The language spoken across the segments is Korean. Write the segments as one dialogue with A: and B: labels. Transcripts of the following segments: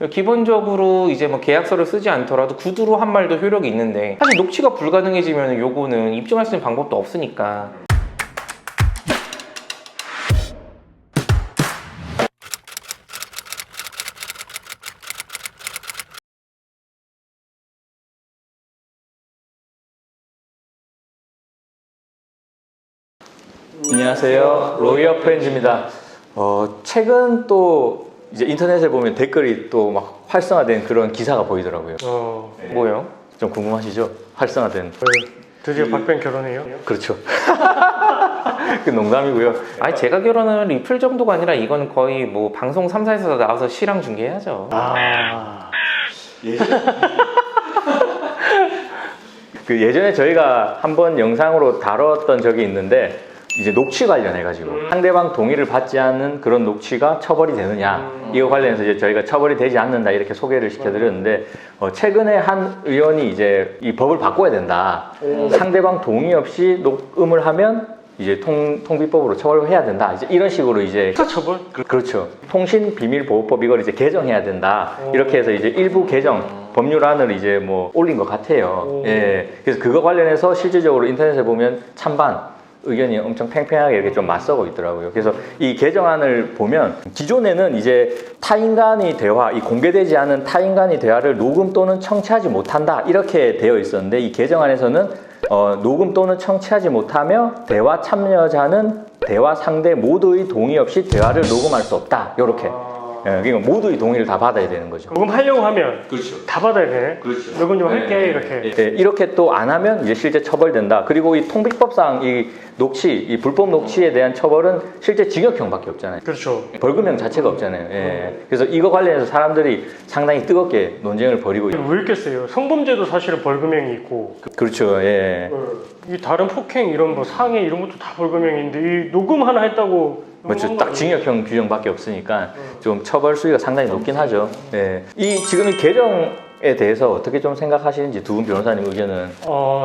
A: 기본적으로 이제 뭐 계약서를 쓰지 않더라도 구두로 한 말도 효력이 있는데, 사실 녹취가 불가능해지면 요거는 입증할 수 있는 방법도 없으니까.
B: 안녕하세요, 로이어 프렌즈입니다. 최근 또 이제 인터넷에 보면 댓글이 또 막 활성화된 그런 기사가 보이더라고요.
A: 네. 뭐요?
B: 좀 궁금하시죠? 활성화된.
C: 드디어 박변 결혼해요?
B: 그렇죠. 그 농담이고요.
A: 아니, 제가 결혼은 리플 정도가 아니라 이건 거의 뭐 방송 3사에서 나와서 시랑 중계해야죠.
B: 그 예전에 저희가 한번 영상으로 다뤘던 적이 있는데, 이제 녹취 관련해가지고 상대방 동의를 받지 않는 그런 녹취가 처벌이 되느냐, 이거 관련해서 이제 저희가 처벌이 되지 않는다 이렇게 소개를 시켜드렸는데, 최근에 한 의원이 이제 이 법을 바꿔야 된다, 상대방 동의 없이 녹음을 하면 이제 통비법으로 처벌을 해야 된다, 이제 이런 식으로 이제
C: 처벌?
B: 그렇죠. 통신비밀보호법 이걸 이제 개정해야 된다, 이렇게 해서 이제 일부 개정 법률안을 이제 뭐 올린 것 같아요. 예. 그래서 그거 관련해서 실질적으로 인터넷에 보면 찬반 의견이 엄청 팽팽하게 이렇게 좀 맞서고 있더라고요. 그래서 이 개정안을 보면, 기존에는 이제 타인간의 대화, 이 공개되지 않은 타인간의 대화를 녹음 또는 청취하지 못한다 이렇게 되어 있었는데, 이 개정안에서는 녹음 또는 청취하지 못하며 대화 참여자는 대화 상대 모두의 동의 없이 대화를 녹음할 수 없다, 이렇게. 그러니까 모두의 동의를 다 받아야 되는 거죠.
C: 녹음하려고 하면
B: 그렇죠.
C: 다 받아야 되네.
B: 그렇죠.
C: 녹음 좀 할게, 이렇게.
B: 네, 이렇게 또 안 하면 이제 실제 처벌된다. 그리고 이 통비법상 이 녹취, 이 불법 녹취에 대한 처벌은 실제 징역형밖에 없잖아요.
C: 그렇죠.
B: 벌금형 자체가 없잖아요. 예. 그래서 이거 관련해서 사람들이 상당히 뜨겁게 논쟁을 벌이고 있어요.
C: 왜 있겠어요? 성범죄도 사실은 벌금형이 있고,
B: 그렇죠. 예.
C: 이 다른 폭행 이런 뭐 상해 이런 것도 다 벌금형인데, 이 녹음 하나 했다고.
B: 그렇죠. 딱 징역형 규정밖에 없으니까 좀 처벌 수위가 상당히 높긴 하죠. 예. 이 지금 이 개정에 대해서 어떻게 좀 생각하시는지, 두 분 변호사님 의견은?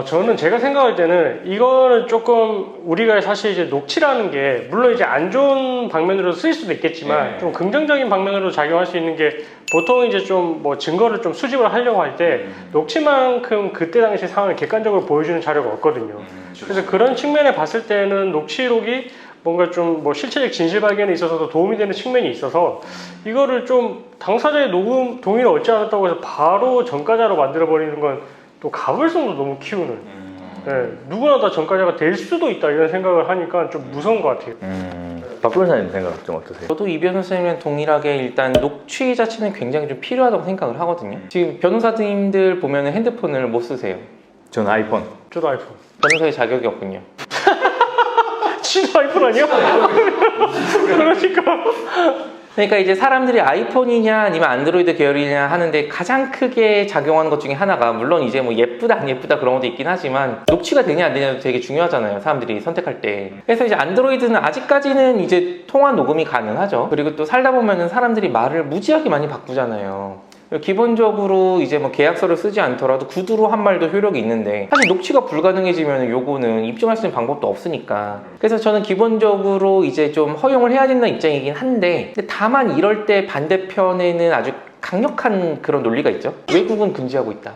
C: 저는 제가 생각할 때는 이거는 조금 우리가 사실 이제 녹취라는 게 물론 이제 안 좋은 방면으로 쓰일 수도 있겠지만 좀 긍정적인 방면으로 작용할 수 있는 게, 보통 이제 좀 뭐 증거를 좀 수집을 하려고 할 때 녹취만큼 그때 당시 상황을 객관적으로 보여주는 자료가 없거든요. 그래서 그런 측면에 봤을 때는 녹취록이 뭔가 좀 뭐 실체적 진실 발견에 있어서도 도움이 되는 측면이 있어서, 이거를 좀 당사자의 녹음 동의를 얻지 않았다고 해서 바로 전과자로 만들어 버리는 건 또 가불성도 너무 키우는, 누구나 다 전과자가 될 수도 있다 이런 생각을 하니까 좀 무서운 것 같아요.
B: 박 변호사님 생각 좀 어떠세요?
A: 저도 이 변호사님이랑 동일하게 일단 녹취 자체는 굉장히 좀 필요하다고 생각을 하거든요. 지금 변호사님들 보면 핸드폰을 못 쓰세요.
B: 저는 아이폰.
C: 저도 아이폰.
A: 변호사의 자격이 없군요.
C: 지도 아이폰 아니야?
A: 그러니까 이제 사람들이 아이폰이냐 아니면 안드로이드 계열이냐 하는데, 가장 크게 작용하는 것 중에 하나가, 물론 이제 뭐 예쁘다 안 예쁘다 그런 것도 있긴 하지만, 녹취가 되냐 안 되냐도 되게 중요하잖아요, 사람들이 선택할 때. 그래서 이제 안드로이드는 아직까지는 이제 통화 녹음이 가능하죠. 그리고 또 살다 보면은 사람들이 말을 무지하게 많이 바꾸잖아요. 기본적으로 이제 뭐 계약서를 쓰지 않더라도 구두로 한 말도 효력이 있는데, 사실 녹취가 불가능해지면 요거는 입증할 수 있는 방법도 없으니까. 그래서 저는 기본적으로 이제 좀 허용을 해야 된다는 입장이긴 한데, 근데 다만 이럴 때 반대편에는 아주 강력한 그런 논리가 있죠. 외국은 금지하고 있다.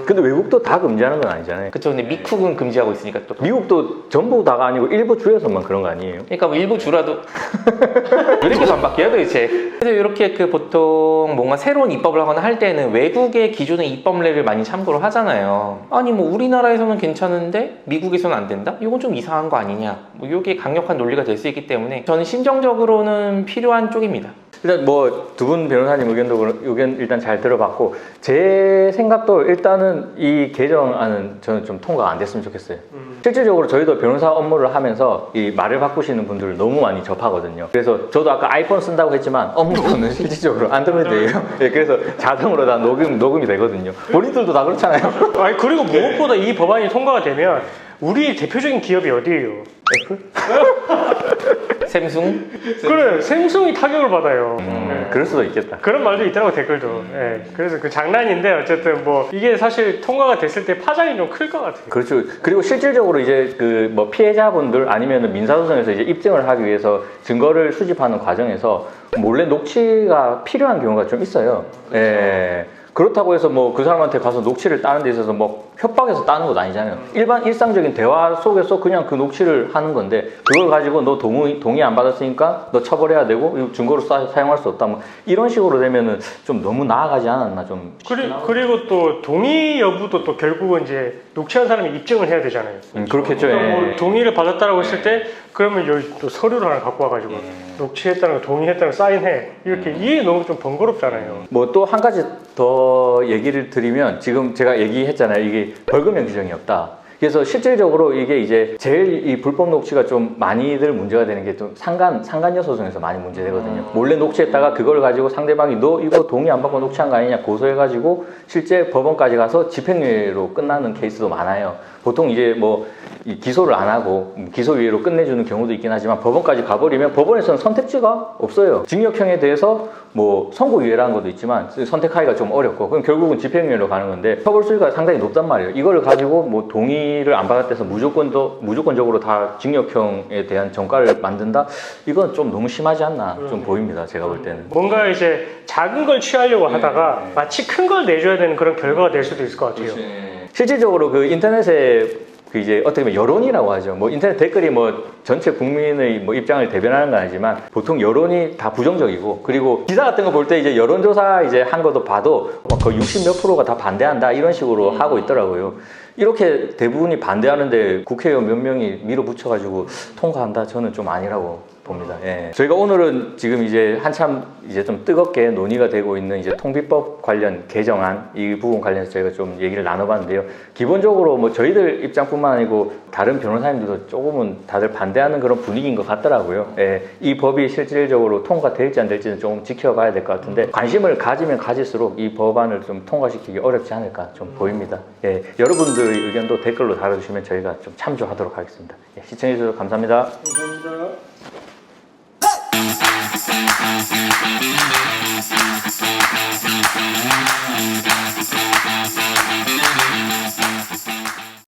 B: 근데 외국도 다 금지하는 건 아니잖아요.
A: 그쵸. 근데 미국은 금지하고 있으니까 또.
B: 미국도 전부 다가 아니고 일부 주에서만 그런 거 아니에요?
A: 그러니까 뭐 일부 주라도 왜 이렇게 안 바뀌어요 도대체. 그래서 이렇게 그 보통 뭔가 새로운 입법을 하거나 할 때는 외국의 기존의 입법례를 많이 참고를 하잖아요. 아니 뭐 우리나라에서는 괜찮은데 미국에서는 안 된다? 이건 좀 이상한 거 아니냐. 뭐 이게 강력한 논리가 될 수 있기 때문에 저는 심정적으로는 필요한 쪽입니다.
B: 일단 뭐 두 분 변호사님 의견 일단 잘 들어봤고, 제 생각도 일단은 이 개정안은 저는 좀 통과가 안 됐으면 좋겠어요. 실질적으로 저희도 변호사 업무를 하면서 이 말을 바꾸시는 분들을 너무 많이 접하거든요. 그래서 저도 아까 아이폰 쓴다고 했지만 업무는 실질적으로 안드로이드예요. 네, 그래서 자동으로 다 녹음이 되거든요. 본인들도 다 그렇잖아요.
C: 그리고 무엇보다 이 법안이 통과가 되면 우리 대표적인 기업이 어디예요?
B: 애플?
A: 샘숭?
C: 그래, 샘숭이 타격을 받아요.
B: 그럴 수도 있겠다.
C: 그런 말도 있더라고 댓글도. 예, 그래서 그 장난인데 어쨌든 뭐 이게 사실 통과가 됐을 때 파장이 좀 클 것 같아요.
B: 그렇죠. 그리고 실질적으로 이제 그 뭐 피해자분들 아니면 민사소송에서 이제 입증을 하기 위해서 증거를 수집하는 과정에서 몰래 녹취가 필요한 경우가 좀 있어요. 예. 그렇다고 해서 뭐 그 사람한테 가서 녹취를 따는 데 있어서 뭐 협박해서 따는 것도 아니잖아요. 일상적인 대화 속에서 그냥 그 녹취를 하는 건데 그걸 가지고 너 동의 안 받았으니까 너 처벌해야 되고 이거 증거로 사용할 수 없다. 뭐 이런 식으로 되면은 좀 너무 나아가지 않았나 좀.
C: 그리고 또 동의 여부도 또 결국은 이제 녹취한 사람이 입증을 해야 되잖아요.
B: 그렇겠죠.
C: 그러니까 뭐
B: 예.
C: 동의를 받았다라고 했을 때 그러면 여기 또 서류를 하나 갖고 와가지고 녹취했다는 거 동의했다는 거 사인해 이렇게 이게 너무 좀 번거롭잖아요.
B: 뭐 또 한 가지 더 얘기를 드리면 지금 제가 얘기했잖아요. 이게 벌금형 규정이 없다. 그래서 실질적으로 이게 이제 제일 이 불법 녹취가 좀 많이들 문제가 되는 게 좀 상간녀 소송에서 많이 문제되거든요. 몰래 녹취했다가 그걸 가지고 상대방이 너 이거 동의 안 받고 녹취한 거 아니냐 고소해가지고 실제 법원까지 가서 집행유예로 끝나는 케이스도 많아요. 보통 이제 뭐 이 기소를 안 하고 기소유예로 끝내주는 경우도 있긴 하지만 법원까지 가버리면 법원에서는 선택지가 없어요. 징역형에 대해서 뭐 선고유예라는 것도 있지만 선택하기가 좀 어렵고 그럼 결국은 집행유예로 가는 건데 처벌 수위가 상당히 높단 말이에요. 이거를 가지고 뭐 동의를 안 받았대서 무조건적으로 다 징역형에 대한 전가를 만든다? 이건 좀 너무 심하지 않나 좀 보입니다. 제가 볼 때는.
C: 뭔가 이제 작은 걸 취하려고 하다가 마치 큰 걸 내줘야 되는 그런 결과가 될 수도 있을 것 같아요.
B: 실질적으로 그 인터넷에 그 이제 어떻게 보면 여론이라고 하죠. 뭐 인터넷 댓글이 뭐 전체 국민의 뭐 입장을 대변하는 건 아니지만 보통 여론이 다 부정적이고 그리고 기사 같은 거 볼 때 이제 여론조사 이제 한 것도 봐도 뭐 거의 60몇 프로가 다 반대한다 이런 식으로 하고 있더라고요. 이렇게 대부분이 반대하는데 국회의원 몇 명이 밀어붙여가지고 통과한다? 저는 좀 아니라고 봅니다. 예. 저희가 오늘은 지금 이제 한참 이제 좀 뜨겁게 논의가 되고 있는 이제 통비법 관련 개정안 이 부분 관련해서 저희가 좀 얘기를 나눠봤는데요. 기본적으로 뭐 저희들 입장뿐만 아니고 다른 변호사님들도 조금은 다들 반대하는 그런 분위기인 것 같더라고요. 예. 이 법이 실질적으로 통과될지 안 될지는 조금 지켜봐야 될 것 같은데 관심을 가지면 가질수록 이 법안을 좀 통과시키기 어렵지 않을까 좀 보입니다. 예. 여러분들의 의견도 댓글로 달아주시면 저희가 좀 참조하도록 하겠습니다. 예. 시청해주셔서 감사합니다.
C: 감사합니다.